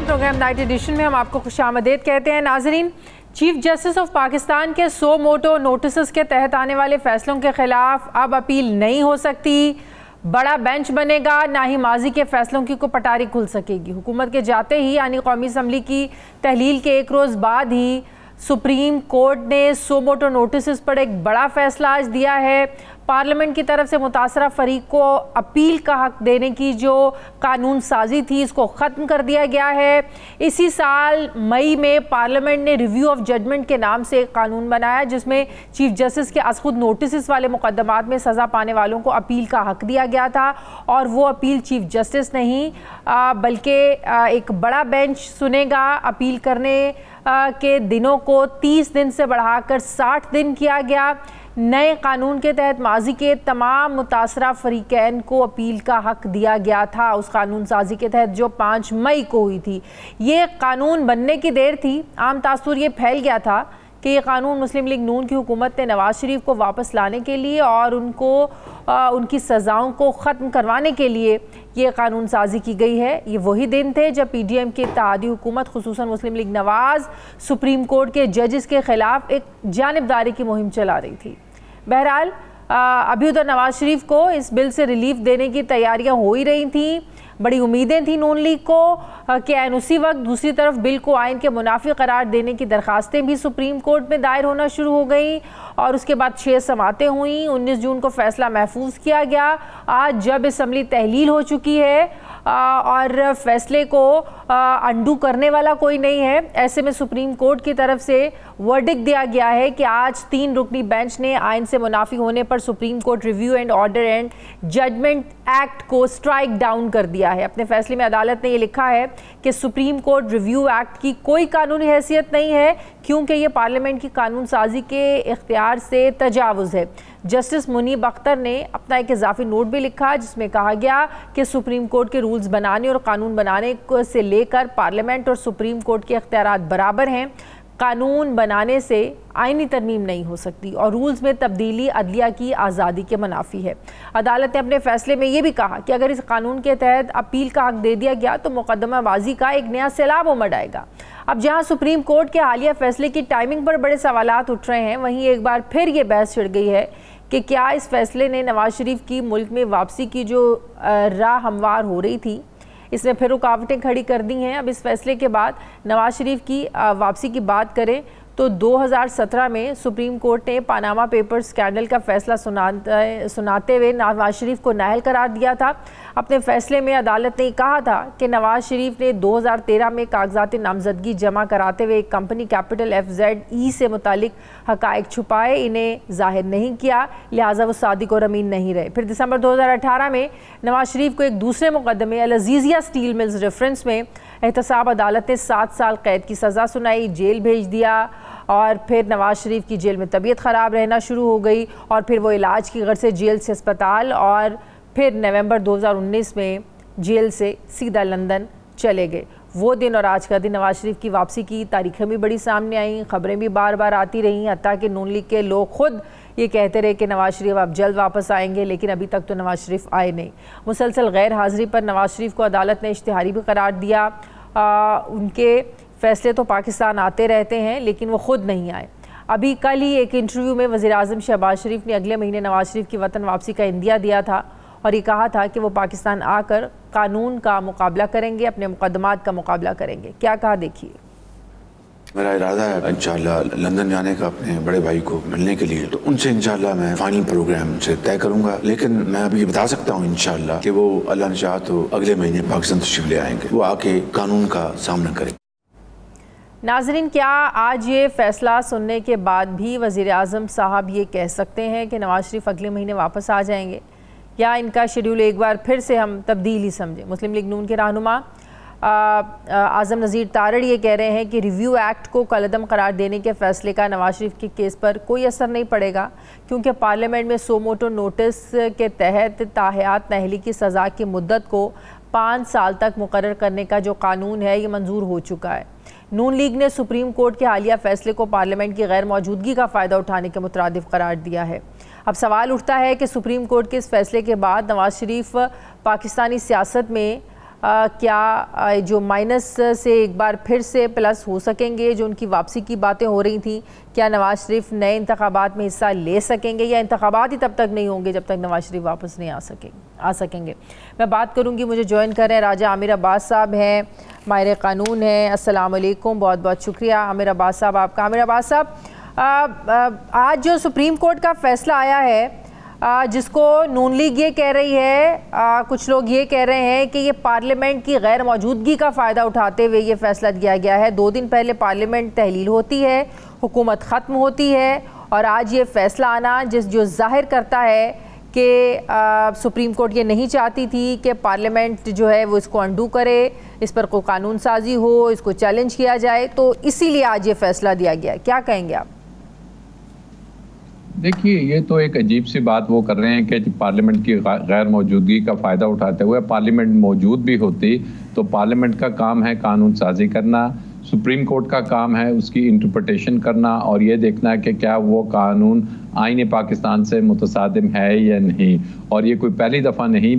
Programme night addition में हम आपको खुशामदीद कहते हैं। नाजरीन, चीफ जस्टिस ऑफ पाकिस्तान के सो मोटो नोटिस के तहत आने वाले फैसलों के खिलाफ अब अपील नहीं हो सकती। बड़ा बेंच बनेगा, ना ही माजी के फैसलों की को पटारी खुल सकेगी। हुकूमत के जाते ही यानी कौमी असम्बली की तहलील के एक रोज़ बाद ही सुप्रीम कोर्ट ने सो मोटो नोटिस पर एक बड़ा फैसला आज दिया है। पार्लियामेंट की तरफ से मुतासरा फरीक को अपील का हक देने की जो कानून साजी थी, इसको ख़त्म कर दिया गया है। इसी साल मई में पार्लियामेंट ने रिव्यू ऑफ जजमेंट के नाम से एक कानून बनाया जिसमें चीफ जस्टिस के खुद नोटिस वाले मुकदमात में सज़ा पाने वालों को अपील का हक दिया गया था। और वो अपील चीफ जस्टिस नहीं बल्कि एक बड़ा बेंच सुनेगा। अपील करने के दिनों को 30 दिन से बढ़ाकर 60 दिन किया गया। नए कानून के तहत माजी के तमाम मुतासरा फरीकैन को अपील का हक दिया गया था उस कानून साजी के तहत जो 5 मई को हुई थी। ये कानून बनने की देर थी। आम तासुर ये फैल गया था कि ये कानून मुस्लिम लीग नून की हुकूमत ने नवाज शरीफ को वापस लाने के लिए और उनकी सज़ाओं को ख़त्म करवाने के लिए ये कानून साजी की गई है। ये वही दिन थे जब PDM की इत्तेहादी हुकूमत खुसूसन मुस्लिम लीग नवाज सुप्रीम कोर्ट के जजेस के ख़िलाफ़ एक जानिबदारी की मुहिम चला रही थी। बहरहाल अभी उधर नवाज शरीफ को इस बिल से रिलीफ देने की तैयारियां हो ही रही थी। बड़ी उम्मीदें थी नून लीग को कि उसी वक्त दूसरी तरफ बिल को आइन के मुनाफी करार देने की दरखास्तें भी सुप्रीम कोर्ट में दायर होना शुरू हो गई और उसके बाद 6 समातें हुई। 19 जून को फैसला महफूज किया गया। आज जब असम्बली तहलील हो चुकी है और फैसले को अंडू करने वाला कोई नहीं है, ऐसे में सुप्रीम कोर्ट की तरफ से वर्डिक्ट दिया गया है कि आज 3 रुकनी बेंच ने आइन से मुनाफी होने पर supreme court review and order and judgement act को स्ट्राइक डाउन कर दिया है। अपने फैसले में अदालत ने ये लिखा है कि सुप्रीम कोर्ट रिव्यू एक्ट की कोई कानूनी हैसियत नहीं है क्योंकि ये पार्लियामेंट की कानून साजी के इख्तियार से तजावुज़ है। जस्टिस मुनीब अख्तर ने अपना एक इजाफी नोट भी लिखा जिसमें कहा गया कि सुप्रीम कोर्ट के रूल्स बनाने और कानून बनाने से लेकर पार्लियामेंट और सुप्रीम कोर्ट के इख्तियारात बराबर हैं। कानून बनाने से आईनी तरमीम नहीं हो सकती और रूल्स में तब्दीली अदलिया की आज़ादी के मुनाफी है। अदालत ने अपने फैसले में ये भी कहा कि अगर इस कानून के तहत अपील का हक दे दिया गया तो मुकदमाबाजी का एक नया सैलाब उमड़ आएगा। अब जहां सुप्रीम कोर्ट के हालिया फैसले की टाइमिंग पर बड़े सवालात उठ रहे हैं, वहीं एक बार फिर ये बहस छिड़ गई है कि क्या इस फैसले ने नवाज शरीफ की मुल्क में वापसी की जो राह हमवार हो रही थी, इसमें फिर रुकावटें खड़ी कर दी हैं। अब इस फैसले के बाद नवाज शरीफ की वापसी की बात करें तो 2017 में सुप्रीम कोर्ट ने पानामा पेपर्स स्कैंडल का फैसला सुनाते हुए नवाज शरीफ को नाअहल करार दिया था। अपने फैसले में अदालत ने कहा था कि नवाज शरीफ ने 2013 में कागजात नामजदगी जमा कराते हुए एक कंपनी कैपिटल FZE से मुतालिक हकायक छुपाए, इन्हें जाहिर नहीं किया, लिहाजा वो सादिक और अमीन नहीं रहे। फिर दिसंबर 2018 में नवाज शरीफ को एक दूसरे मुकदमे अल अजीज़िया स्टील मिल्स रेफरेंस में एहतसाब अदालत ने 7 साल कैद की सज़ा सुनाई, जेल भेज दिया और फिर नवाज शरीफ की जेल में तबीयत ख़राब रहना शुरू हो गई और फिर वो इलाज की गर्ज से जेल से अस्पताल और फिर नवंबर 2019 में जेल से सीधा लंदन चले गए। वो दिन और आज का दिन नवाज शरीफ की वापसी की तारीखें भी बड़ी सामने आई, ख़बरें भी बार बार आती रहीं, हत्ता कि नून लीग के लोग खुद ये कहते रहे कि नवाज शरीफ अब जल्द वापस आएंगे, लेकिन अभी तक तो नवाज शरीफ आए नहीं। मुसलसल गैर हाज़िरी पर नवाज शरीफ को अदालत ने इश्तिहारी भी करार दिया। उनके फ़ैसले तो पाकिस्तान आते रहते हैं लेकिन वो ख़ुद नहीं आए। अभी कल ही एक इंटरव्यू में वज़ीर-ए-आज़म शहबाज शरीफ ने अगले महीने नवाज शरीफ की वतन वापसी का इंदिया दिया था और ये कहा था कि वो पाकिस्तान आकर कानून का मुकाबला करेंगे, अपने मुकदमात का मुकाबला करेंगे। क्या कहा देखिए। मेरा इरादा है इंशाल्लाह लंदन जाने का अपने बड़े भाई को मिलने के लिए, तो उनसे इंशाल्लाह मैं फाइनल प्रोग्राम से तय करूंगा। लेकिन मैं अभी बता सकता हूं इंशाल्लाह कि वो अल्लाह ने चाहा तो अगले महीने पाकिस्तान तशरीफ ले आएंगे, वो आके कानून का सामना करेंगे। नाजरीन, क्या आज ये फैसला सुनने के बाद भी वज़ीर-ए-आज़म साहब ये कह सकते हैं कि नवाज शरीफ अगले महीने वापस आ जाएंगे या इनका शेड्यूल एक बार फिर से हम तब्दील ही समझें? मुस्लिम लीग नून के रहनुमा आज़म नज़ीर तारड़ ये कह रहे हैं कि रिव्यू एक्ट को कलअदम करार देने के फैसले का नवाज शरीफ के केस पर कोई असर नहीं पड़ेगा क्योंकि पार्लियामेंट में सो मोटो नोटिस के तहत ताहयात नाअहली की सज़ा की मुद्दत को 5 साल तक मुकर्रर करने का जो कानून है ये मंजूर हो चुका है। नून लीग ने सुप्रीम कोर्ट के हालिया फैसले को पार्लियामेंट की गैर मौजूदगी का फ़ायदा उठाने के मुतरादिफ करार दिया है। अब सवाल उठता है कि सुप्रीम कोर्ट के इस फैसले के बाद नवाज शरीफ पाकिस्तानी सियासत में क्या जो माइनस से एक बार फिर से प्लस हो सकेंगे? जो उनकी वापसी की बातें हो रही थी, क्या नवाज शरीफ नए इंतखाबात में हिस्सा ले सकेंगे, या इंतखाबात ही तब तक नहीं होंगे जब तक नवाज शरीफ वापस नहीं आ सकेंगे? मैं बात करूंगी, मुझे ज्वाइन कर रहे हैं राजा आमिर अब्बास साहब हैं, माहिर कानून हैं। अस्सलाम वालेकुम, बहुत बहुत शुक्रिया आमिर अब्बास साहब आपका। आमिर अब्बास साहब, आज जो सुप्रीम कोर्ट का फैसला आया है, जिसको नून लीग ये कह रही है, कुछ लोग ये कह रहे हैं कि ये पार्लियामेंट की गैर मौजूदगी का फ़ायदा उठाते हुए ये फैसला दिया गया है। 2 दिन पहले पार्लियामेंट तहलील होती है, हुकूमत ख़त्म होती है, और आज ये फैसला आना जो जाहिर करता है कि सुप्रीम कोर्ट ये नहीं चाहती थी कि पार्लियामेंट जो है वो इसको अंडू करे, इस पर कोई कानून साजी हो, इसको चैलेंज किया जाए, तो इसीलिए आज ये फैसला दिया गया। क्या कहेंगे आप? देखिए, ये तो एक अजीब सी बात वो कर रहे हैं कि पार्लियामेंट की गैर मौजूदगी का फ़ायदा उठाते हुए, पार्लियामेंट मौजूद भी होती तो पार्लियामेंट का काम है कानून साजी करना, सुप्रीम कोर्ट का काम है उसकी इंटरप्रिटेशन करना और ये देखना कि क्या वो कानून आईन पाकिस्तान से मुतसादिम है या नहीं। और ये कोई पहली दफ़ा नहीं,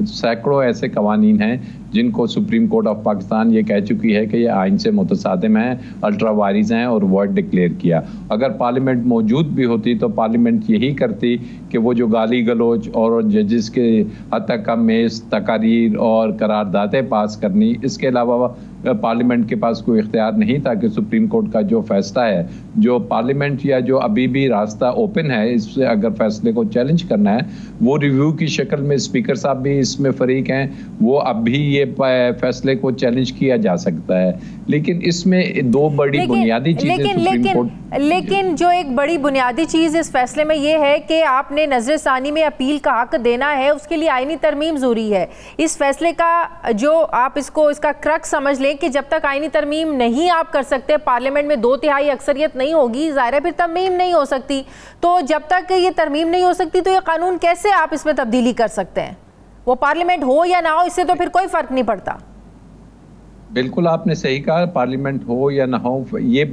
सैकड़ों ऐसे कवानीन हैं जिनको सुप्रीम कोर्ट ऑफ पाकिस्तान ये कह चुकी है कि ये आइन से मुतसादिम हैं, अल्ट्रा वारिस हैं और वॉइड डिक्लेयर किया। अगर पार्लियामेंट मौजूद भी होती तो पार्लियामेंट यही करती कि वो जो गाली गलोच और जजेस के हद तक का मेज़ तकारीर और करारदादें पास करनी, इसके अलावा पार्लियामेंट के पास कोई इख्तियार नहीं था कि सुप्रीम कोर्ट का जो फैसला है, जो पार्लियामेंट या जो अभी भी रास्ता ओपन है इससे अगर फैसले को चैलेंज करना है, वो रिव्यू की शक्ल में स्पीकर साहब भी इसमें फरीक हैं, वो अभी ये फैसले को चैलेंज किया जा सकता है। लेकिन इसमें 2 बड़ी बुनियादी चीजें लेकिन जो एक बड़ी बुनियादी चीज़ इस फैसले में ये है कि आपने नजर सानी में अपील का हक देना है, उसके लिए आईनी तरमीम ज़रूरी है। इस फैसले का जो आप इसका क्रक्स समझ लें कि जब तक आईनी तरमीम नहीं आप कर सकते, पार्लियामेंट में 2/3 अक्सरियत नहीं होगी, ज़ाहिर है फिर तरमीम नहीं हो सकती। तो जब तक ये तरमीम नहीं हो सकती तो ये कानून कैसे आप इसमें तब्दीली कर सकते हैं? वो पार्लियामेंट हो या ना हो, इससे तो फिर कोई फ़र्क नहीं पड़ता। बिल्कुल आपने सही कहा, पार्लियामेंट हो या ना हो, ये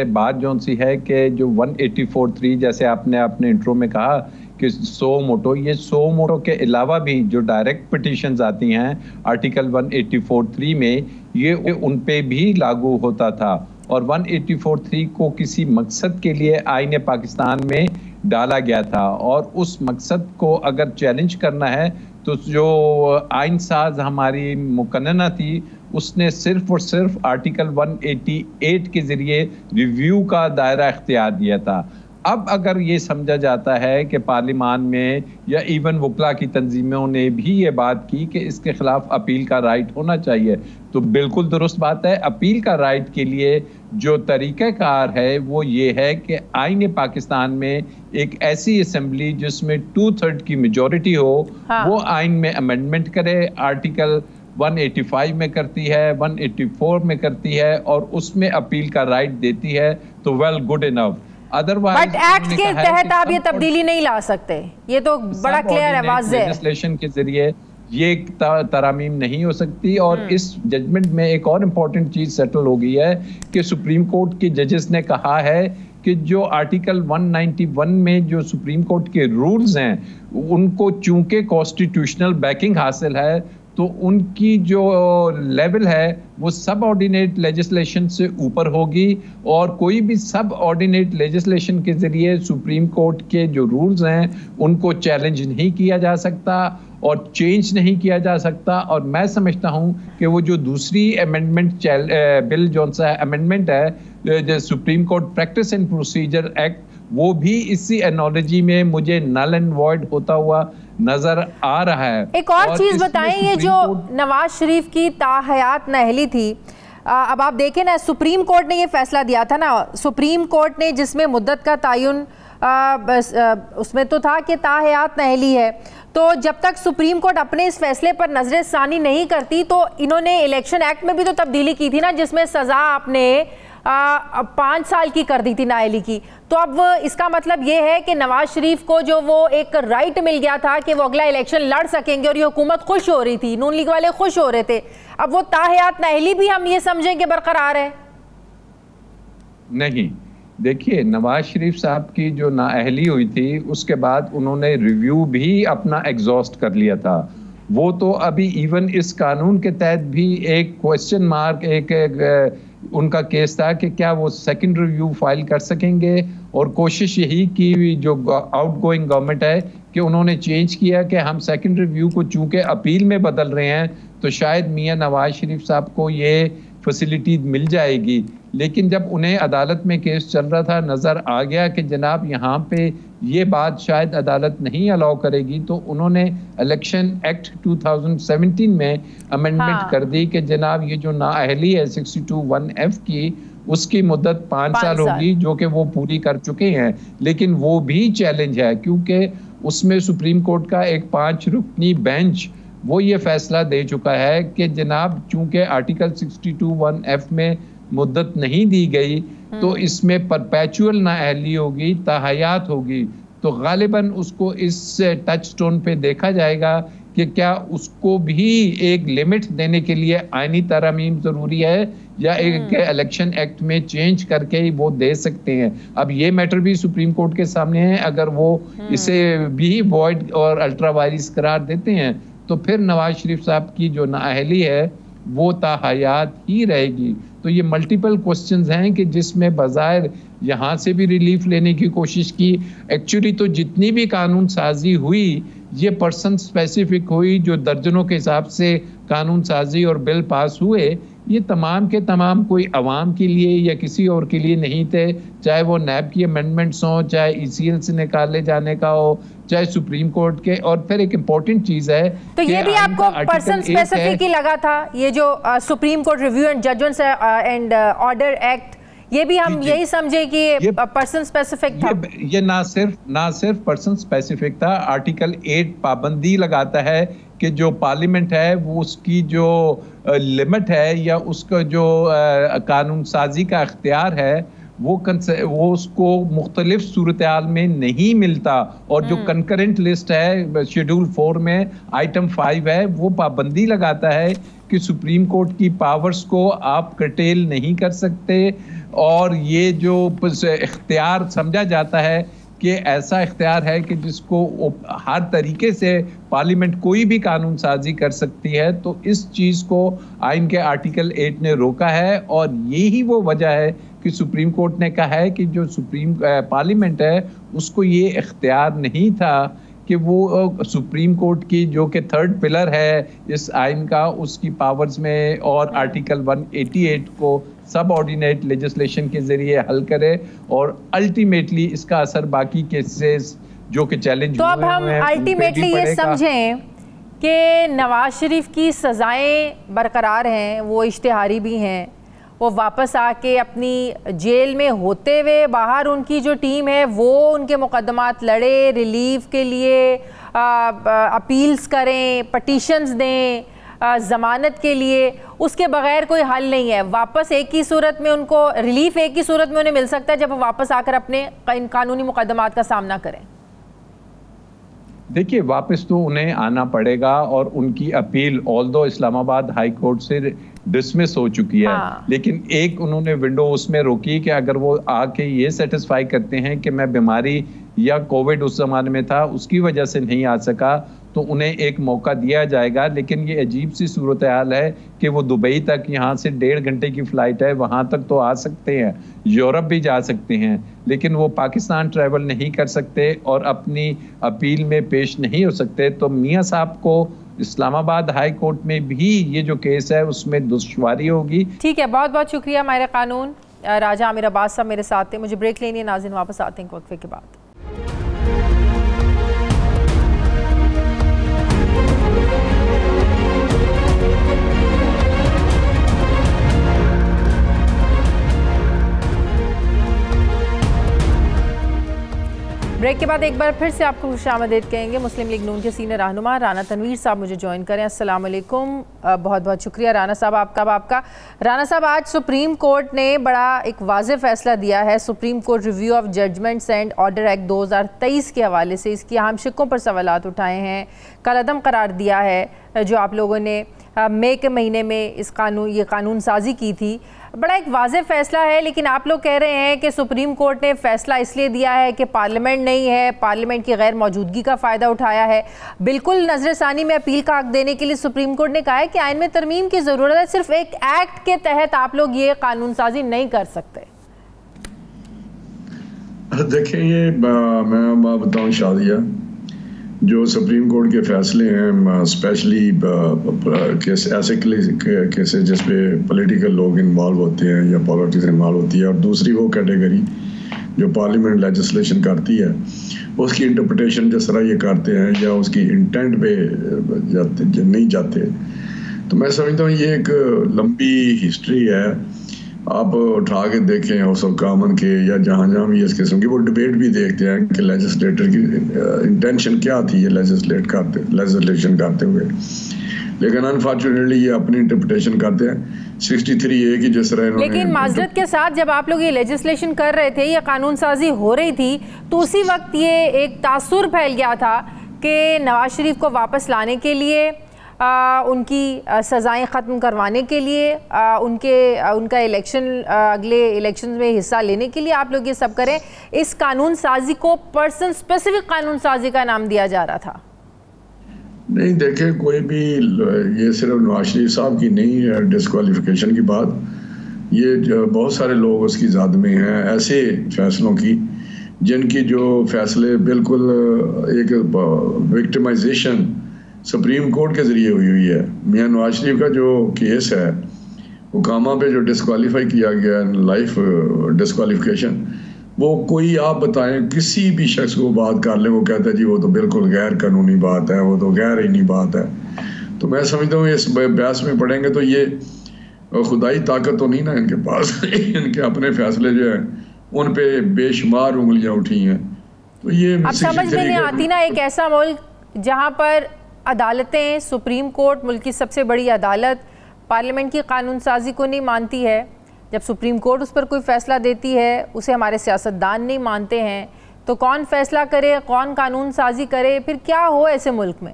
बात जो सी है कि जो 184(3 जैसे आपने अपने इंट्रो में कहा कि सो मोटो के अलावा भी जो डायरेक्ट पिटीशंस आती हैं आर्टिकल 184(3 में, ये उन पे भी लागू होता था। और 184(3 को किसी मकसद के लिए आईन पाकिस्तान में डाला गया था और उस मकसद को अगर चैलेंज करना है तो जो आइन साज हमारी मुकन्नना थी उसने सिर्फ और सिर्फ आर्टिकल 188 के जरिए रिव्यू का दायरा इख्तियार दिया था। अब अगर ये समझा जाता है कि पार्लियामान में या इवन वकला की तंजीमों ने भी ये बात की कि इसके खिलाफ अपील का राइट होना चाहिए, तो बिल्कुल दुरुस्त बात है। अपील का राइट के लिए जो तरीक़ाकार है वो ये है कि आईन पाकिस्तान में एक ऐसी असेंबली जिसमें 2/3 की मेजॉरिटी हो, वो आइन में अमेंडमेंट करे, आर्टिकल 185 में करती है, 184 में करती है और उसमें अपील का राइट देती है, तो well good enough. But act के तहत आप ये तब्दीली नहीं ला सकते, ये तो बड़ा क्लियर है, वाज़ेह है। लेजिस्लेशन के जरिए ये तरामीम नहीं हो सकती। और इस जजमेंट में एक और इम्पोर्टेंट चीज सेटल हो गई है कि सुप्रीम कोर्ट के जजेस ने कहा है कि जो आर्टिकल 191 में जो सुप्रीम कोर्ट के रूल्स हैं उनको चूंकि कॉन्स्टिट्यूशनल बैकिंग हासिल है तो उनकी जो लेवल है वो सब ऑर्डिनेट लेजिस्लेशन से ऊपर होगी और कोई भी सब ऑर्डिनेट लेजिस्लेशन के जरिए सुप्रीम कोर्ट के जो रूल्स हैं उनको चैलेंज नहीं किया जा सकता और चेंज नहीं किया जा सकता। और मैं समझता हूं कि वो जो दूसरी अमेंडमेंट बिल जो सा अमेंडमेंट है जो supreme court practice and procedure act, वो भी इसी एनोलॉजी में मुझे नल एंड वॉइड होता हुआ नजर आ रहा है। एक और चीज बताएं, ये जो नवाज शरीफ की ताहयात नाअहली थी, अब आप देखें ना, सुप्रीम कोर्ट ने ये फैसला दिया था ना, सुप्रीम कोर्ट ने जिसमें मुद्दत का तयन उसमें तो था कि ताहयात नाअहली है, तो जब तक सुप्रीम कोर्ट अपने इस फैसले पर नजर सानी नहीं करती तो इन्होंने इलेक्शन एक्ट में भी तो तब्दीली की थी ना, जिसमें सजा आपने 5 साल की कर दी थी नाअहली की। तो अब इसका मतलब ये है कि नवाज शरीफ को जो वो एक राइट मिल गया था कि वो अगला इलेक्शन लड़ सकेंगे और ये हुकूमत खुश हो रही थी, नून लीग वाले खुश हो रहे थे, अब वो ताहयात नाअहली भी हम ये समझें कि बरकरार है? नहीं, देखिए नवाज शरीफ साहब की जो नाअहली हुई थी उसके बाद उन्होंने रिव्यू भी अपना एग्जॉस्ट कर लिया था वो तो अभी इवन इस कानून के तहत भी एक क्वेश्चन मार्क, एक उनका केस था कि क्या वो सेकंड रिव्यू फाइल कर सकेंगे, और कोशिश यही की जो आउटगोइंग गवर्नमेंट है कि उन्होंने चेंज किया कि हम सेकंड रिव्यू को चूंकि अपील में बदल रहे हैं तो शायद मियां नवाज शरीफ साहब को ये फैसिलिटी मिल जाएगी। लेकिन जब उन्हें अदालत में केस चल रहा था, नज़र आ गया कि जनाब यहाँ पे ये बात शायद अदालत नहीं अलाउ करेगी, तो उन्होंने इलेक्शन एक्ट 2017 में अमेंडमेंट कर दी कि जनाब ये जो नाअहली है 62(1)(f) की, उसकी मुद्दत 5 साल होगी, जो कि वो पूरी कर चुके हैं। लेकिन वो भी चैलेंज है क्योंकि उसमें सुप्रीम कोर्ट का एक 5 रुकनी बेंच वो ये फैसला दे चुका है कि जनाब चूंकि आर्टिकल 62(1)(f) में मुद्दत नहीं दी गई तो इसमें परपेचुअल नाअहली होगी, ताहयात होगी, तो गालिबन उसको इस टच स्टोन पे देखा जाएगा कि क्या उसको भी एक लिमिट देने के लिए आईनी तरमीम जरूरी है या एक इलेक्शन एक्ट में चेंज करके ही वो दे सकते हैं। अब ये मैटर भी सुप्रीम कोर्ट के सामने है, अगर वो इसे भी वॉइड और अल्ट्रा वायरिस करार देते हैं तो फिर नवाज शरीफ साहब की जो नाअहली है वो ताहयात ही रहेगी। तो ये मल्टीपल क्वेश्चंस हैं कि जिसमें बज़ाहिर यहाँ से भी रिलीफ लेने की कोशिश की। एक्चुअली तो जितनी भी कानून साजी हुई ये पर्सन स्पेसिफिक हुई, जो दर्जनों के हिसाब से कानून साजी और बिल पास हुए ये तमाम के तमाम कोई अवाम के लिए या किसी और के लिए नहीं थे, चाहे वो नैब की अमेंडमेंट्स हों, चाहे ECL से निकाले जाने का हो, चाहे सुप्रीम कोर्ट के। और फिर एक इम्पोर्टेंट चीज है तो ये भी आपको पर्सन स्पेसिफिक ही लगा था, ये जो supreme court review and judgements and order act, ये भी हम यही समझे कि ये पर्सन स्पेसिफिक था। ये ना सिर्फ पर्सन स्पेसिफिक था, आर्टिकल 8 पाबंदी लगाता है कि जो पार्लियामेंट है वो उसकी जो लिमिट है या उसका जो कानून साजी का इख्तियार है वो उसको मुख्तलिफ सूरत-ए-हाल में नहीं मिलता। और जो कंकरेंट लिस्ट है शेड्यूल 4 में आइटम 5 है, वो पाबंदी लगाता है कि सुप्रीम कोर्ट की पावर्स को आप कर्टेल नहीं कर सकते। और ये जो इख्तियार समझा जाता है कि ऐसा इख्तियार है कि जिसको हर तरीके से पार्लियामेंट कोई भी कानून साजी कर सकती है, तो इस चीज़ को आइन के आर्टिकल 8 ने रोका है। और यही वो वजह है कि सुप्रीम कोर्ट ने कहा है कि जो पार्लियामेंट है उसको ये इख्तियार नहीं था कि वो सुप्रीम कोर्ट की जो कि थर्ड पिलर है इस आइन का, उसकी पावर्स में और आर्टिकल 188 को सब ऑर्डिनेट लेजिस्लेशन के जरिए हल करे और अल्टीमेटली इसका असर बाकी केसेस जो कि चैलेंज तो अब हम अल्टीमेटली ये समझें कि नवाज शरीफ की सजाएं बरकरार हैं, वो इश्तिहारी भी हैं, वो वापस आके अपनी जेल में होते हुए बाहर उनकी जो टीम है वो उनके मुकदमात लड़े, रिलीफ के लिए अपील्स करें, पटिशन्स दें ज़मानत के लिए, उसके बगैर कोई हल नहीं है। वापस एक ही सूरत में उनको रिलीफ एक ही सूरत में उन्हें मिल सकता है जब वो वापस आकर अपने इन कानूनी मुकदमात का सामना करें। देखिए वापस तो उन्हें आना पड़ेगा और उनकी appeal although Islamabad high court से डिसमिस हो चुकी है, लेकिन एक उन्होंने विंडो उसमें रोकी कि अगर वो आके ये सेटिस्फाई करते हैं कि मैं बीमारी या कोविड उस जमाने में था उसकी वजह से नहीं आ सका तो उन्हें एक मौका दिया जाएगा। लेकिन ये अजीब सी सूरत हाल है कि वो दुबई तक यहाँ से 1.5 घंटे की फ़्लाइट है, वहाँ तक तो आ सकते हैं, यूरोप भी जा सकते हैं, लेकिन वो पाकिस्तान ट्रैवल नहीं कर सकते और अपनी अपील में पेश नहीं हो सकते। तो मियाँ साहब को इस्लामाबाद हाई कोर्ट में भी ये जो केस है उसमें दुश्वारी होगी। ठीक है, बहुत बहुत शुक्रिया माहिर कानून राजा आमिर अब्बास साहब मेरे साथ थे। मुझे ब्रेक लेनी है नाज़रीन, वापस आते हैं वक्फे के बाद। ब्रेक के बाद एक बार फिर से आपको खुशामदीद कहेंगे। मुस्लिम लीग नून के सीनियर रहनुमा राना तनवीर साहब मुझे ज्वाइन करें। अस्सलाम वालेकुम, बहुत बहुत शुक्रिया राना साहब आपका। राना साहब, आज सुप्रीम कोर्ट ने बड़ा एक वाज़ेह फ़ैसला दिया है supreme court review of judgements and order act 2023 के हवाले से। इसकी अहम शिक्कों पर सवालात उठाए हैं, कलअदम करार दिया है जो आप लोगों ने मई के महीने में ये कानून साजी की थी। बड़ा एक वाज़ेह फ़ैसला है, लेकिन आप लोग कह रहे हैं कि सुप्रीम कोर्ट ने फ़ैसला इसलिए दिया है कि पार्लियामेंट नहीं है, पार्लियामेंट की गैर मौजूदगी का फ़ायदा उठाया है। बिल्कुल नज़रसानी में अपील का हक़ देने के लिए सुप्रीम कोर्ट ने कहा है कि आइन में तरमीम की ज़रूरत है, सिर्फ एक एक्ट के तहत आप लोग ये कानून साजी नहीं कर सकते। देखिए, ये मैं बताऊँ शादिया, जो सुप्रीम कोर्ट के फैसले हैं, स्पेशली ऐसे केसेस जिस पे पॉलिटिकल लोग इन्वॉल्व होते हैं या पॉलिटिक्स इन्वॉल्व होती है, और दूसरी वो कैटेगरी जो पार्लियामेंट लेजिस्लेशन करती है, उसकी इंटरप्रिटेशन जिस तरह ये करते हैं या उसकी इंटेंट पे नहीं जाते, तो मैं समझता हूँ ये एक लंबी हिस्ट्री है। आप उठा के देखें हाउस ऑफ कॉमन के या जहाँ भी इस किस्म की वो डिबेट भी देखते हैं कि लेजिस्लेटर की इंटेंशन क्या थी ये लेजिस्लेशन करते हुए, लेकिन अनफॉर्चुनेटली ये अपनी इंटरप्रिटेशन करते हैं 63A की जिस तरह। लेकिन माजरत के साथ जब आप लोग ये लेजिस्लेशन कर रहे थे, ये कानून साजी हो रही थी, तो उसी वक्त ये एक तासुर फैल गया था कि नवाज शरीफ को वापस लाने के लिए, उनकी सज़ाएं ख़त्म करवाने के लिए, उनका इलेक्शन, अगले इलेक्शन में हिस्सा लेने के लिए आप लोग ये सब करें। इस कानून साजी को पर्सन स्पेसिफिक कानून साजी का नाम दिया जा रहा था। नहीं, देखें, कोई भी, ये सिर्फ नवाज शरीफ साहब की नहीं है डिस्क्वालिफिकेशन की बात, ये बहुत सारे लोग उसकी ज़ाद में हैं ऐसे फैसलों की जिनकी जो फैसले बिल्कुल एक विक्टिमाइजेशन सुप्रीम कोर्ट के ज़रिए हुई है। मियां नवाज शरीफ का जो केस है, हुकामा पे जो डिस्क्वालीफाई किया गया, लाइफ डिस्क्वालिफिकेशन, वो कोई आप बताएं किसी भी शख्स को बात कर ले, वो कहता है जी वो तो बिल्कुल गैर कानूनी बात है, वो तो गैर इनी बात है। तो मैं समझता हूँ इस बहस में पढ़ेंगे तो ये खुदाई ताकत तो नहीं ना इनके पास इनके अपने फैसले जो है उन पे बेशुमार उंगलियां उठी हैं। तो ये अब समझ में नहीं आती ना, एक ऐसा मुल्क जहाँ पर अदालतें, सुप्रीम कोर्ट, मुल्क की सबसे बड़ी अदालत, पार्लियामेंट की कानून साजी को नहीं मानती है। जब सुप्रीम कोर्ट उस पर कोई फ़ैसला देती है, उसे हमारे सियासतदान नहीं मानते हैं, तो कौन फ़ैसला करे, कौन कानून साजी करे, फिर क्या हो ऐसे मुल्क में?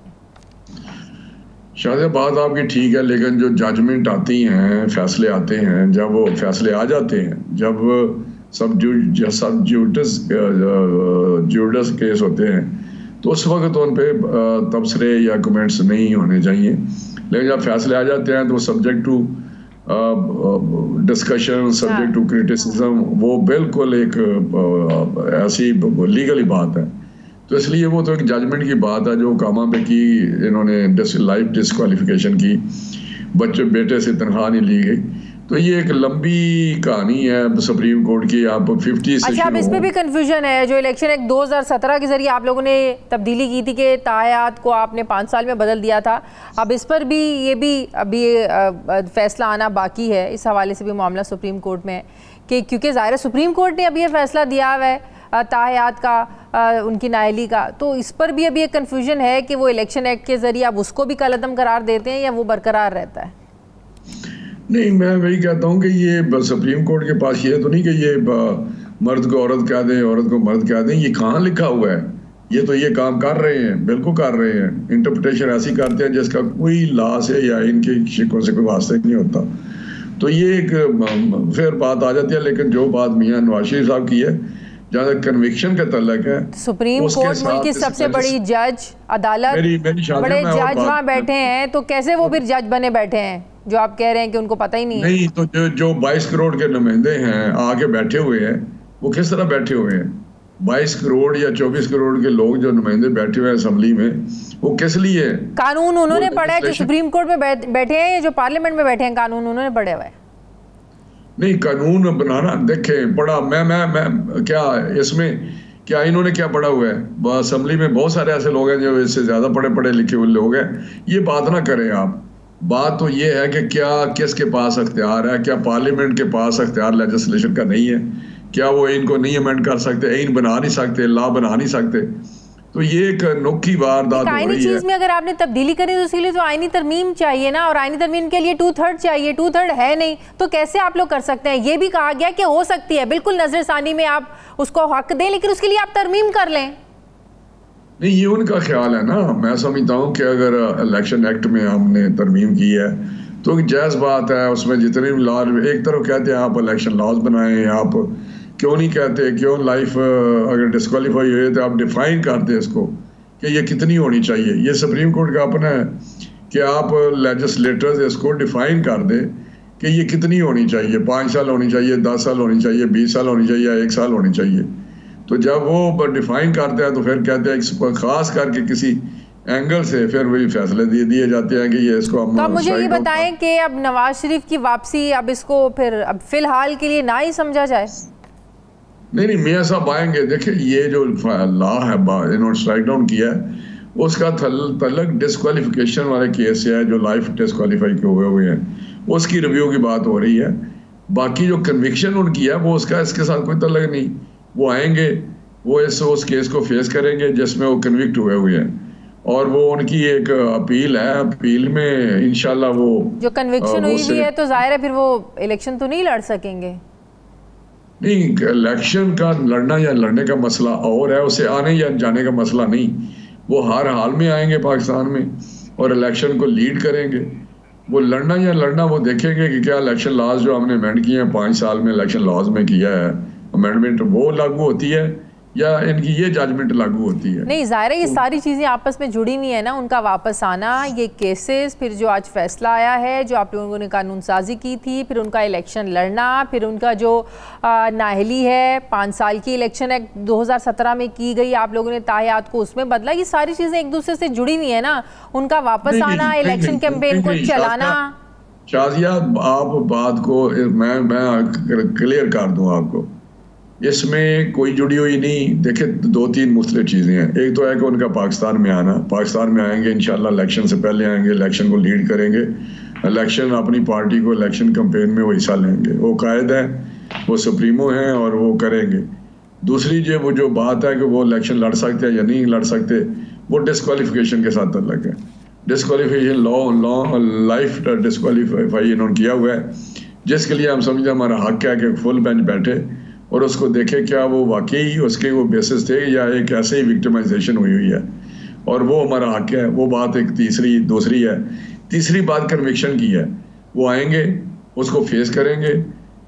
शायद बात आपकी ठीक है, लेकिन जो जजमेंट आती हैं, फैसले आते हैं, जब वो फैसले आ जाते हैं, जब सब जुडिस केस होते हैं, तो उस वक्त उन पे तबसरे या कमेंट्स नहीं होने चाहिए। लेकिन जब फैसले आ जाते हैं तो subject to discussion, subject to criticism, वो बिल्कुल एक ऐसी लीगली बात है। तो इसलिए वो तो एक जजमेंट की बात है जो कामा पे की, इन्होंने लाइफ डिस्क्वालिफिकेशन की, बेटे से तनख्वाह नहीं ली गई। तो ये एक लंबी कहानी है सुप्रीम कोर्ट की। आप 50 से अच्छा, अब इस पे भी कंफ्यूजन है। जो इलेक्शन एक्ट 2017 के जरिए आप लोगों ने तब्दीली की थी कि तायात को आपने 5 साल में बदल दिया था, अब इस पर भी अभी फैसला आना बाकी है। इस हवाले से भी मामला सुप्रीम कोर्ट में है कि क्योंकि ज़ाहिर सुप्रीम कोर्ट ने अभी ये फैसला दिया हुआ है तायात का, उनकी नाअहली का, तो इस पर भी अभी एक कन्फ्यूजन है कि वो इलेक्शन एक्ट के जरिए अब उसको भी कलअदम करार देते हैं या वो बरकरार रहता है। नहीं, मैं वही कहता हूँ कि ये सुप्रीम कोर्ट के पास ये तो नहीं कि ये मर्द को औरत कह दें, औरत को मर्द कह दें, ये कहाँ लिखा हुआ है? ये तो ये काम कर रहे हैं, बिल्कुल कर रहे हैं। इंटरप्रिटेशन ऐसी करते हैं जिसका कोई लॉ से या इनके शिकों से कोई वास्ता नहीं होता। तो ये एक फिर बात आ जाती है। लेकिन जो बात मियां नवाज शरीफ साहब की है, जहाँ तक कन्विक्शन का तल्लक है, सुप्रीम कोर्ट मुल्क की सबसे बड़ी जज अदालत, बड़े जज वहाँ बैठे हैं, तो कैसे वो फिर जज बने बैठे हैं जो आप कह रहे हैं कि उनको पता ही नहीं है? नहीं, तो जो 22 करोड़ के नुमाइंदे हैं आके बैठे हुए हैं, वो किस तरह बैठे हुए हैं? 22 करोड़ या 24 करोड़ के लोग जो नुमाइंदे बैठे हुए हैं असेंबली में, वो किस लिए? कानून उन्होंने पढ़ा है जो सुप्रीम कोर्ट में बैठे हैं, जो पार्लियामेंट में बैठे हैं, कानून उन्होंने पढ़े हुए हैं। नहीं, कानून बनाना देखें पढ़ा मैं क्या इसमें क्या इन्होंने क्या पढ़ा हुआ है? असेंबली में बहुत सारे ऐसे लोग हैं जो इससे ज्यादा पढ़े लिखे हुए लोग हैं। ये बात ना करें आप। बात तो ये है कि क्या किसके पास अख्तियार है? क्या पार्लियामेंट के पास अख्तियार लेजिस्लेशन का नहीं है? क्या वो इनको नहीं अमेंड कर सकते, इन बना नहीं सकते, लॉ बना नहीं सकते? तो ये एक नोखी वारदात हो रही है। आईनी चीज में अगर आपने तब्दीली करी तो उसके लिए तो आईनी तरमीम चाहिए ना, और आईनी तरमीम के लिए 2/3 चाहिए। 2/3 है नहीं, तो कैसे आप लोग कर सकते हैं? ये भी कहा गया कि हो सकती है, बिल्कुल नजरसानी में आप उसको हक दें, लेकिन उसके लिए आप तरमीम कर लें। नहीं, ये उनका ख्याल है ना। मैं समझता हूँ कि अगर इलेक्शन एक्ट में हमने तरमीम की है तो जायज़ बात है, उसमें जितने भी लॉ, एक तरफ कहते हैं आप इलेक्शन लॉज बनाएं, आप क्यों नहीं कहते, क्यों लाइफ अगर डिस्क्वालीफाई हुए तो आप डिफाइन करते इसको कि ये कितनी होनी चाहिए। ये सुप्रीम कोर्ट का अपना है कि आप लेजिस्लेटर्स इसको डिफाइन कर दे कि ये कितनी होनी चाहिए, 5 साल होनी चाहिए, 10 साल होनी चाहिए, 20 साल होनी चाहिए या 1 साल होनी चाहिए। तो जब वो डिफाइन करते हैं तो फिर कहते हैं खास करके किसी एंगल से फिर वही फैसले दिए जाते हैं कि ये इसको हम। तो अब मुझे ये बताएं कि अब नवाज शरीफ की वापसी, अब इसको फिर अब फिलहाल के लिए ना ही समझा जाए? नहीं, मियाँ साहब आएंगे। देखिए, ये जो लॉ है इन्होंने स्ट्राइक डाउन किया है, उसका तलक डिस्क्वालिफिकेशन वाले केस है जो लाइफ डिस्क्वालीफाई के हुए हैं, उसकी रिव्यू की बात हो रही है। बाकी जो कन्विक्शन उनकी है वो उसका इसके साथ कोई तलक नहीं। वो आएंगे, वो उस केस को फेस करेंगे जिसमें वो कन्विक्ट हुए हैं, और वो उनकी एक अपील है। अपील में इंशाल्लाह वो जो कन्विक्शन हुई है तो जाहिर है फिर वो इलेक्शन तो नहीं लड़ सकेंगे। नहीं, इलेक्शन का लड़ना या लड़ने का मसला और है, उसे आने या जाने का मसला नहीं। वो हर हाल में आएंगे पाकिस्तान में और इलेक्शन को लीड करेंगे। वो लड़ना या लड़ना वो देखेंगे कि क्या इलेक्शन लॉज जो हमने अमेंड किए हैं 5 साल में इलेक्शन लॉज में किया है अमेंडमेंट, वो लागू होती है या इनकी ये जजमेंट लागू होती है। नहीं, ज़ाहिर है ये सारी चीज़ें आपस में जुड़ी हुई है ना, उनका वापस आना, ये केसेस, फिर जो आज फैसला आया है, जो आप लोगों ने कानून साजी की थी, फिर उनका इलेक्शन लड़ना, फिर उनका जो नाहली है 5 साल की इलेक्शन एक्ट 2017 में की गई, आप लोगों ने तायात को उसमें बदला। ये सारी चीज़ें एक दूसरे से जुड़ी हुई है ना, उनका वापस आना, इलेक्शन कैंपेन को चलाना। शाजिया, आप बात को मैं क्लियर कर दूं आपको, इसमें कोई जुड़ी हुई नहीं। देखिए, 2-3 मुख्तलिफ चीज़ें हैं। एक तो है कि उनका पाकिस्तान में आना, पाकिस्तान में आएंगे इंशाल्लाह, इलेक्शन से पहले आएंगे, इलेक्शन को लीड करेंगे, इलेक्शन अपनी पार्टी को इलेक्शन कैंपेन में वो हिस्सा लेंगे। वो कायद है, वो सुप्रीमो हैं और वो करेंगे। दूसरी जो बात है कि वो इलेक्शन लड़ सकते हैं या नहीं लड़ सकते, वो डिस्क्वालिफिकेशन के साथ तल्लक है। डिस्क्वालिफिकेशन लॉ लाइफ डिस्क्वालीफाई इन्होंने किया हुआ है, जिसके लिए हम समझे हमारा हक है कि फुल बेंच बैठे और उसको देखे क्या वो वाकई उसके वो बेसिस थे या एक ऐसे ही विक्टिमाइजेशन हुई है, और वो हमारा हक है। वो बात एक दूसरी है। तीसरी बात कन्विक्शन की है। वो आएंगे, उसको फेस करेंगे,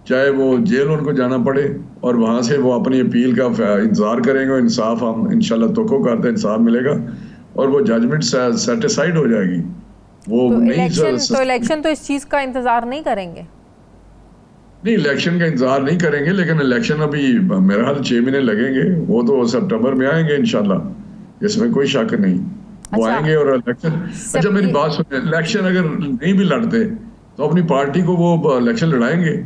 चाहे वो जेल उनको जाना पड़े, और वहाँ से वो अपनी अपील का इंतज़ार करेंगे। इंसाफ हम इंशाल्लाह तो करते इंसाफ मिलेगा और वो जजमेंट सेटिस्फाइड हो जाएगी। वो तो इलेक्शन तो इस चीज़ का इंतज़ार नहीं करेंगे? नहीं, इलेक्शन का इंतजार नहीं करेंगे, लेकिन इलेक्शन अभी मेरा ख्याल 6 महीने लगेंगे। वो तो सितंबर में आएंगे इंशाल्लाह, इसमें कोई शक नहीं। वो आएंगे और इलेक्शन। अच्छा, मेरी बात सुनिए, इलेक्शन अगर नहीं भी लड़ते तो अपनी पार्टी को वो इलेक्शन लड़ाएंगे।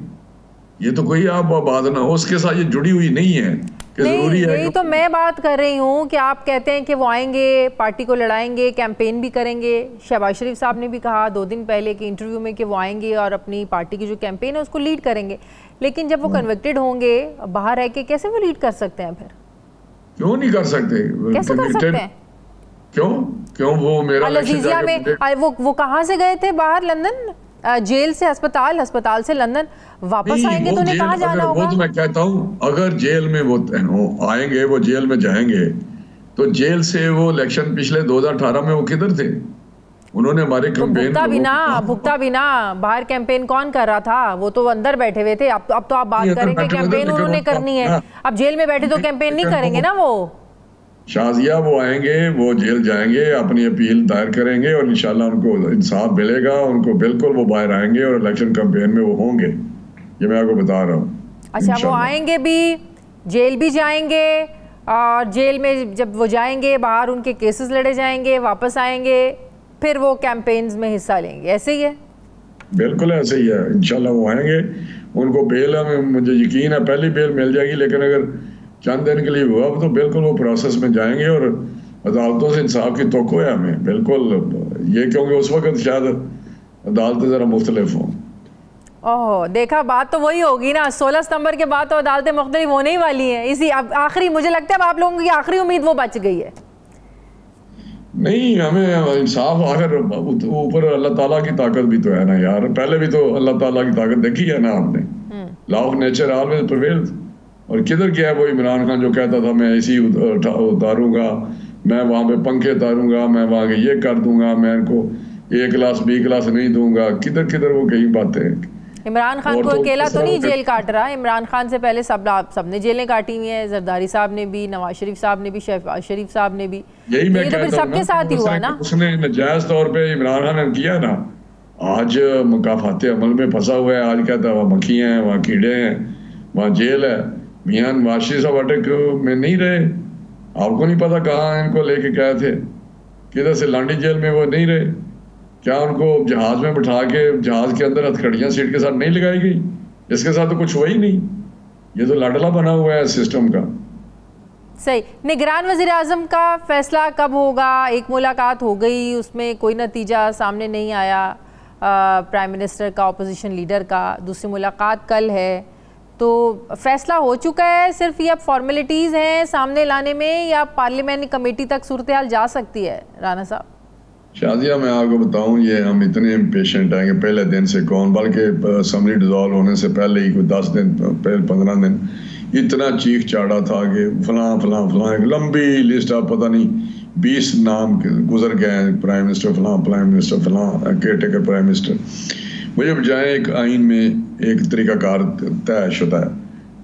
ये तो कोई आप बात ना, उसके साथ ये जुड़ी हुई नहीं है कि जरूरी है। यही तो मैं बात कर रही हूँ कि आप कहते हैं कि वो आएंगे, पार्टी को लड़ाएंगे, कैंपेन भी करेंगे। शहबाज शरीफ साहब ने भी कहा 2 दिन पहले के इंटरव्यू में कि वो आएंगे और अपनी पार्टी की जो कैंपेन है उसको लीड करेंगे। लेकिन जब वो कन्विक्टेड होंगे, बाहर रह के कैसे वो लीड कर सकते हैं? फिर क्यों नहीं कर सकते? कैसे कर सकते हैं? क्यों वो मेरा लजीजिया में वो कहाँ से गए थे बाहर? लंदन, जेल से अस्पताल से लंदन वापस आएंगे तो उन्हें कहाँ जाना होगा? वो तो मैं कहता हूँ, अगर जेल में वो आएंगे, वो जेल में जाएंगे, तो जेल से वो इलेक्शन पिछले 2018 में वो किधर थे? उन्होंने हमारे कैंपेन भुगता बिना बाहर कैंपेन कौन कर रहा था? वो तो अंदर बैठे हुए थे। अब तो आप बात करेंगे कैंपेन उन्होंने करनी है। अब जेल में बैठे तो कैंपेन नहीं करेंगे ना वो। शाजिया, वो आएंगे, वो जेल जाएंगे, अपनी अपील दायर करेंगे और इंशाल्लाह उनको इंसाफ मिलेगा। उनको बिल्कुल वो बाहर आएंगे और इलेक्शन कैंपेन में वो होंगे, ये मैं आपको बता रहा हूँ। अच्छा, वो आएंगे भी, जेल भी जाएंगे, और जेल में जब वो जाएंगे बाहर उनके केसेस लड़े जाएंगे, वापस आएंगे, फिर वो कैंपेन्स में हिस्सा लेंगे, ऐसे ही है? बिल्कुल ऐसे ही है। इंशाल्लाह वो आएंगे, उनको बेल में मुझे यकीन है पहली बेल मिल जाएगी, लेकिन अगर चंद दिन के लिए हुआ तो बिल्कुल वो प्रोसेस में जाएंगे और अदालतों से इंसाफ की तवक्को है हमें बिल्कुल। ये क्योंकि उस वक्त शायद अदालतें ज़रा मुख्तलिफ हों। ओह, देखा, बात तो वही होगी ना। 16 सितंबर के बाद तो अदालतें मुख्तलिफ होने ही वाली हैं। इसी आखिरी, मुझे लगता है अब आप लोगों की आखिरी उम्मीद वो बच गई है। नहीं, हमें इंसाफ आखिर ऊपर अल्लाह ताला की ताकत भी तो है ना यार। पहले भी तो अल्लाह ताला की ताकत देखी है ना आपने। Law of nature always prevails. और किधर गया वो इमरान खान जो कहता था मैं इसी उतारूंगा मैं वहाँ पे पंखे तारूंगा, मैं वहाँ के ये कर दूंगा, मैं इनको A क्लास B क्लास नहीं दूंगा, किधर किधर वो कई बातें। इमरान खान को अकेला तो नहीं जेल काट रहा, इमरान खान से पहले सबने जेलें काटी हुई हैं, जरदारी साहब ने भी, नवाज शरीफ साहब ने भी, शहबाज शरीफ साहब ने भी। यही मैं तो फिर सबके साथ ही हुआ ना। उसने नाजायज तौर पे इमरान खान ने किया ना, आज मुकाफाते अमल में फंसा हुआ है। आज कहता है वहाँ मक्खियाँ हैं, वहाँ कीड़े हैं, वहाँ जेल है। मियां नवाज शरीफ साहब अटक में नहीं रहे, आपको नहीं पता कहाँ इनको लेके गए थे, किधर से लांडी जेल में वो नहीं रहे। क्या उनको जहाज में बिठा के जहाज के अंदर हथकड़ियाँ सीट के साथ नहीं लगाई गई? इसके साथ तो कुछ हुआ ही नहीं। ये तो लाडला बना हुआ है सिस्टम का। सही। निगरान वज़ीर आज़म का फैसला कब होगा? एक मुलाकात हो गई, उसमें कोई नतीजा सामने नहीं आया प्राइम मिनिस्टर का, अपोजिशन लीडर का। दूसरी मुलाकात कल है, तो फैसला हो चुका है, सिर्फ ये अब फॉर्मेलिटीज़ हैं सामने लाने में, या पार्लियामेंट्री कमेटी तक सूरत हाल जा सकती है? राना साहब। शादिया, मैं आपको बताऊं, ये हम इतने इम्पेशेंट हैं कि पहले दिन से कौन, बल्कि असम्बली डिजॉल्व होने से पहले ही कोई 10 दिन पहले 15 दिन इतना चीख चाड़ा था कि फलां फलां फलां, एक लंबी लिस्ट, आप पता नहीं 20 नाम गुजर गए हैं, प्राइम मिनिस्टर फलां, प्राइम मिनिस्टर फलां, केयर टेकर प्राइम मिनिस्टर। मुझे बजाय एक आइन में एक तरीकाकार तयशुदा है,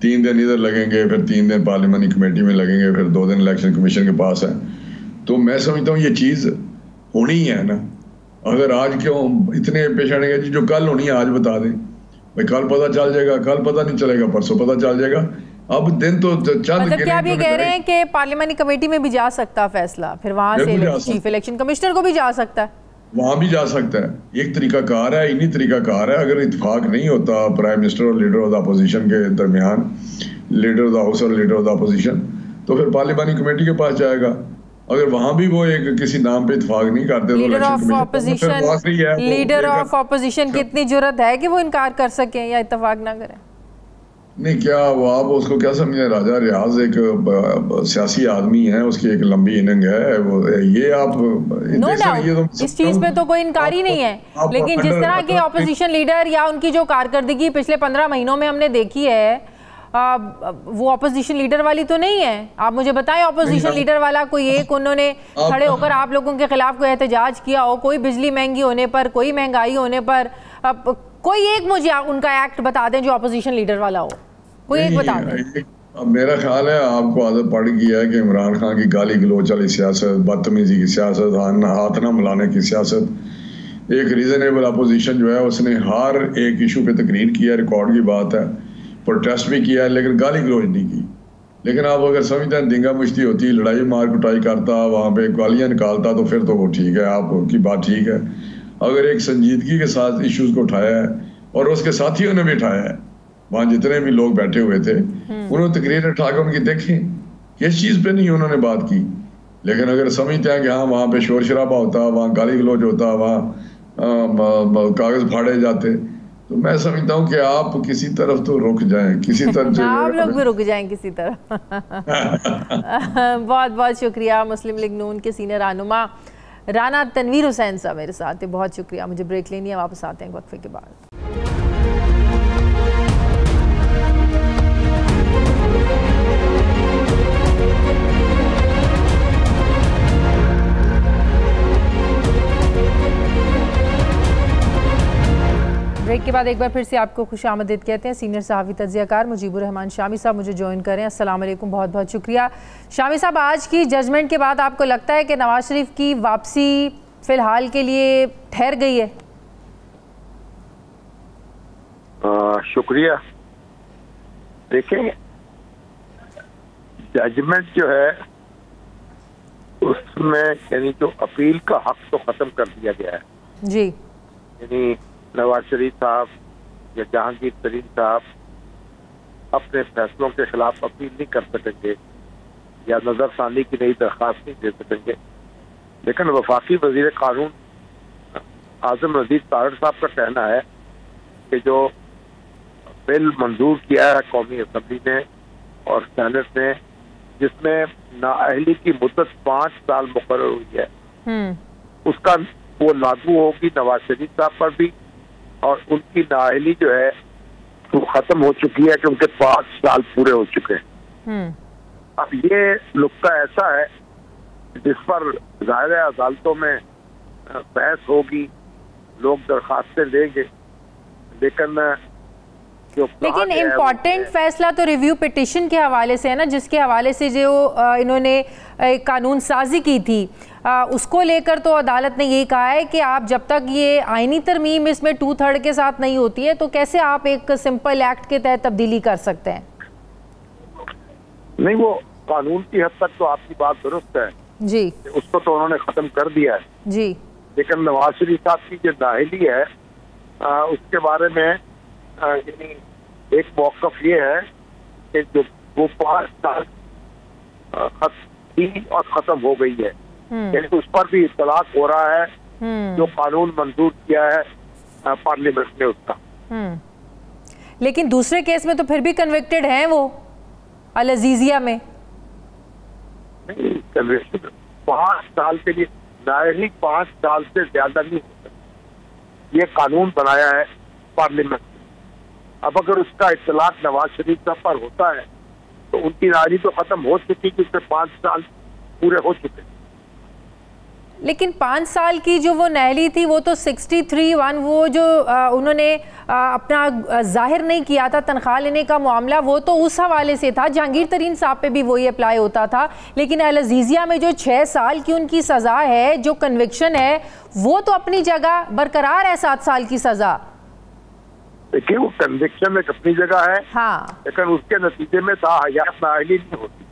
3 दिन इधर लगेंगे, फिर 3 दिन पार्लियामेंट्री कमेटी में लगेंगे, फिर 2 दिन इलेक्शन कमीशन के पास है। तो मैं समझता हूँ ये चीज़ होनी है ना। अगर आज क्यों इतने पेशेंट है जी, जो कल होनी है आज बता दें भाई, कल पता चल जाएगा, कल पता नहीं चलेगा, परसों पता चल जाएगा। अब दिन तो चंद, मतलब क्या आप ये कह रहे हैं कि पार्लियामेंट्री कमेटी में भी जा सकता है फैसला, फिर वहां से चीफ इलेक्शन कमिश्नर को भी जा सकता है, वहां भी जा सकता है। एक तरीकाकार है, इन्हीं तरीकाकार है। अगर इत्तेफाक नहीं होता प्राइम मिनिस्टर और लीडर ऑफ द अपोजिशन के दरमियान, लीडर ऑफ द हाउस और लीडर ऑफ द अपोजिशन, तो फिर पार्लियामेंट्री कमेटी के पास जाएगा। अगर वहां भी वो एक किसी नाम पे इत्तेफाक नहीं करते, लीडर ऑफ ऑपोजिशन की इतनी जुर्रत है कि वो इनकार कर सकें या इत्तेफाक ना करें? नहीं, क्या वो आप उसको क्या समझे? राजा रियाज एक सियासी आदमी है, उसकी एक लंबी इनिंग है वो, ये आप नो डाउट इस चीज पे तो कोई इनकार ही नहीं है, लेकिन जिस तरह के ऑपोजिशन लीडर या उनकी जो कारकर्दगी पिछले 15 महीनों में हमने देखी है, वो ऑपोजिशन लीडर वाली तो नहीं है। आप मुझे बताएं, ऑपोजिशन लीडर वाला कोई एक उन्होंने खड़े होकर आप लोगों के खिलाफ कोई एहतजाज किया हो, कोई बिजली महंगी होने पर, कोई महंगाई होने पर, कोई एक मुझे उनका एक्ट बता दें जो ऑपोजिशन लीडर वाला हो, कोई एक बता दें। अब मेरा ख्याल है आपको आदत पड़ गई है कि इमरान खान की गाली गलोच वाली सियासत, बदतमीजी की सियासत, हाथ ना मिलाने की सियासत। एक रीजनेबल अपोजिशन जो है उसने हर एक इशू पे तकरीर किया, रिकॉर्ड की बात है, प्रोटेस्ट भी किया है, लेकिन गाली गलोच नहीं की। लेकिन आप अगर समझते हैं दिंगा मुश्ती होती, लड़ाई मार कुटाई करता, वहाँ पे गालियाँ निकालता, तो फिर तो वो ठीक है, आपकी बात ठीक है। अगर एक संजीदगी के साथ इश्यूज को उठाया है, और उसके साथियों ने भी उठाया है, वहाँ जितने भी लोग बैठे हुए थे उन्होंने तकरीर उठा कर उनकी देखें, किस चीज़ पे नहीं उन्होंने बात की। लेकिन अगर समझते हैं कि हाँ वहाँ पे शोर शराबा होता, वहाँ गाली गलोच होता, वहाँ कागज फाड़े जाते, तो मैं समझता हूँ कि आप किसी तरफ तो रुक जाएं, किसी तरफ आप लोग भी रुक जाएं किसी तरफ। बहुत बहुत शुक्रिया मुस्लिम लीग नून के सीनियर रहनुमा राना तनवीर हुसैन साहब मेरे साथ है, बहुत शुक्रिया। मुझे ब्रेक लेनी है, वापस आते हैं वक्फे के बाद। ब्रेक के बाद एक बार फिर से आपको खुशामदीद कहते हैं। सीनियर सहाफ़ी तज्ज़ियाकार मुजीबुर रहमान शामी साहब मुझे ज्वाइन करें। अस्सलाम वालेकुम, बहुत बहुत शुक्रिया। शामी साहब, आज की जजमेंट के बाद आपको लगता है कि नवाज शरीफ की वापसी फ़िलहाल के लिए ठहर गई है? शुक्रिया। देखें, जजमेंट जो है उसमें यानी जो अपील का हक तो ख़त्म कर दिया गया है जी। यानी नवाज शरीफ साहब या जहांगीर तरीन साहब अपने फैसलों के खिलाफ अपील नहीं कर सकेंगे या नजरसानी की नई दरख्वास्त नहीं दे सकेंगे। लेकिन वफाकी वजीर कानून आजम नजीर तारड़ साहब का कहना है कि जो बिल मंजूर किया है कौमी असम्बली ने और सेनेट ने, जिसमें नाअहली की मुद्दत 5 साल मुकर्रर हुई है, उसका वो लागू होगी नवाज शरीफ साहब पर भी, और उनकी नाअहली जो है वो खत्म हो चुकी है कि उनके 5 साल पूरे हो चुके हैं। अब ये नुक्ता ऐसा है जिस पर ज़ाहिर है अदालतों में बहस होगी, लोग दरखास्तें देंगे, लेकिन इम्पॉर्टेंट फैसला तो रिव्यू पिटिशन के हवाले से है ना, जिसके हवाले से जो इन्होंने कानून साजी की थी, उसको लेकर तो अदालत ने यही कहा है कि आप जब तक ये आईनी तरमीम इसमें 2/3 के साथ नहीं होती है तो कैसे आप एक सिंपल एक्ट के तहत तब्दीली कर सकते हैं। नहीं, वो कानून की हद तक तो आपकी बात दुरुस्त है जी, उसको तो उन्होंने खत्म कर दिया है जी, लेकिन नवाज शरीफ साहब की जो नाअहली है उसके बारे में एक मौक़िफ़ ये है कि जो वो 5 साल और खत्म हो गई है, यानी उस पर भी इत्तलाक हो रहा है जो कानून मंजूर किया है पार्लियामेंट ने उसका। लेकिन दूसरे केस में तो फिर भी कन्विक्टेड हैं वो अल अजीजिया में। नहीं, कन्विक्टेड 5 साल के लिए नाअहली 5 साल से ज्यादा नहीं हो सकती, ये कानून बनाया है पार्लियामेंट। अब अगर उसका इत्तलाक नवाज शरीफ साहब पर होता है तो उनकी नाअहली तो खत्म हो चुकी, क्योंकि 5 साल पूरे हो चुके। लेकिन 5 साल की जो वो नाअहली थी वो तो 63(1) वो जो उन्होंने अपना जाहिर नहीं किया था तनख्वाह लेने का मामला, वो तो उस हवाले से था। जहांगीर तरीन साहब पे भी वही अप्लाई होता था। लेकिन अल अजीजिया में जो 6 साल की उनकी सज़ा है, जो कन्विक्शन है, वो तो अपनी जगह बरकरार है। 7 साल की सज़ा, देखिए वो कन्विक्शन एक अपनी जगह है, हाँ, लेकिन उसके नतीजे में ताहयात नाअहली नहीं होती।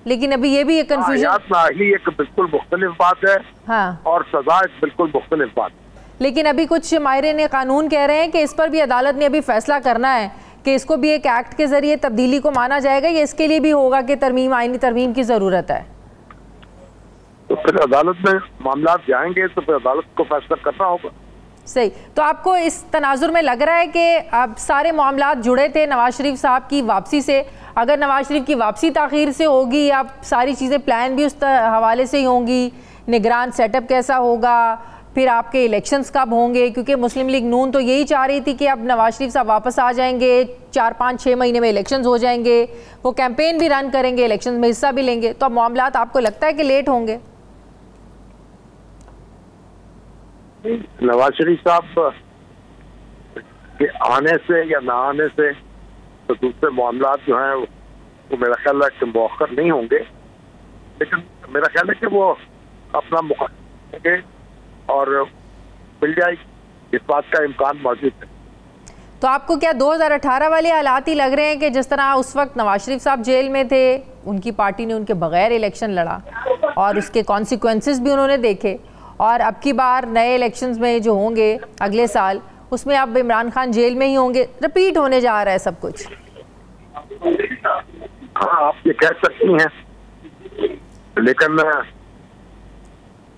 लेकिन अभी ये भी एक कंफ्यूजन, नाअहली एक बिल्कुल मुख्तलिफ बात है, हाँ, और सजा एक बिल्कुल मुख्तलिफ बात है। लेकिन अभी कुछ माहिरीन कानून कह रहे हैं कि इस पर भी अदालत ने अभी फैसला करना है कि इसको भी एक एक्ट के जरिए तब्दीली को माना जाएगा, या इसके लिए भी होगा कि तरमीम, आईनी तरमीम की जरूरत है। तो फिर अदालत में मामला जाएंगे तो फिर अदालत को फैसला करना होगा। सही, तो आपको इस तनाजुर में लग रहा है कि अब सारे मामला जुड़े थे नवाज शरीफ साहब की वापसी से। अगर नवाज शरीफ की वापसी ताख़ीर से होगी, या सारी चीज़ें प्लान भी उस हवाले से ही होंगी, निगरान सेटअप कैसा होगा, फिर आपके इलेक्शंस कब होंगे, क्योंकि मुस्लिम लीग नून तो यही चाह रही थी कि अब नवाज शरीफ साहब वापस आ जाएंगे, 4, 5, 6 महीने में इलेक्शंस हो जाएंगे, वो कैंपेन भी रन करेंगे, इलेक्शंस में हिस्सा भी लेंगे। तो अब मामला आपको लगता है कि लेट होंगे? नवाज शरीफ साहब के आने से या ना आने से तो दूसरे मामला जो हैं वो मेरा ख्याल है कि मौखर नहीं होंगे, लेकिन मेरा ख्याल है कि वो अपना मुकदमे और मिल जाएगी, इस बात का इम्कान मौजूद है। तो आपको क्या 2018 वाले हालात ही लग रहे हैं कि जिस तरह उस वक्त नवाज शरीफ साहब जेल में थे, उनकी पार्टी ने उनके बगैर इलेक्शन लड़ा और उसके कॉन्सिक्वेंसेस भी उन्होंने देखे, और अब की बार नए इलेक्शंस में जो होंगे अगले साल, उसमें अब इमरान खान जेल में ही होंगे, रिपीट होने जा रहा है सब कुछ? हाँ, आप ये कह सकती हैं, लेकिन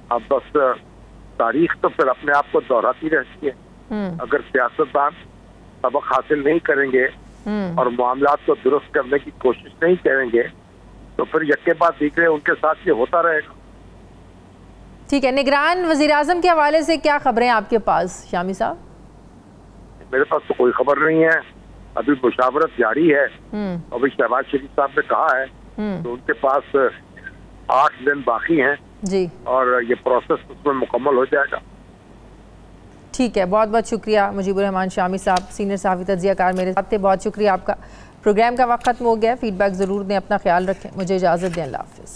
अब बस तारीख तो फिर अपने आप को दोहराती रहती है। अगर सियासतदान सबक हासिल नहीं करेंगे और मामलात को दुरुस्त करने की कोशिश नहीं करेंगे तो फिर यक्के बाद दीगरे उनके साथ ये होता रहेगा। ठीक है, निगरान वज़ीर आज़म के हवाले से क्या खबरें आपके पास शामी साहब? मेरे पास तो कोई खबर नहीं है, अभी मुशावरत जारी है। अभी शहबाज शरीफ साहब ने कहा है तो उनके पास 8 दिन बाकी हैं जी, और ये प्रोसेस उसमें मुकम्मल हो जाएगा। ठीक है, बहुत बहुत शुक्रिया मुजीबुर रहमान शामी साहब, सीनियर सहाफ़ी तज्ज़ियाकार मेरे साथ थे। बहुत शुक्रिया आपका। प्रोग्राम का वक्त ख़त्म हो गया, फीडबैक ज़रूर दें, अपना ख्याल रखें, मुझे इजाज़त दें, अल्लाह हाफ़िज़।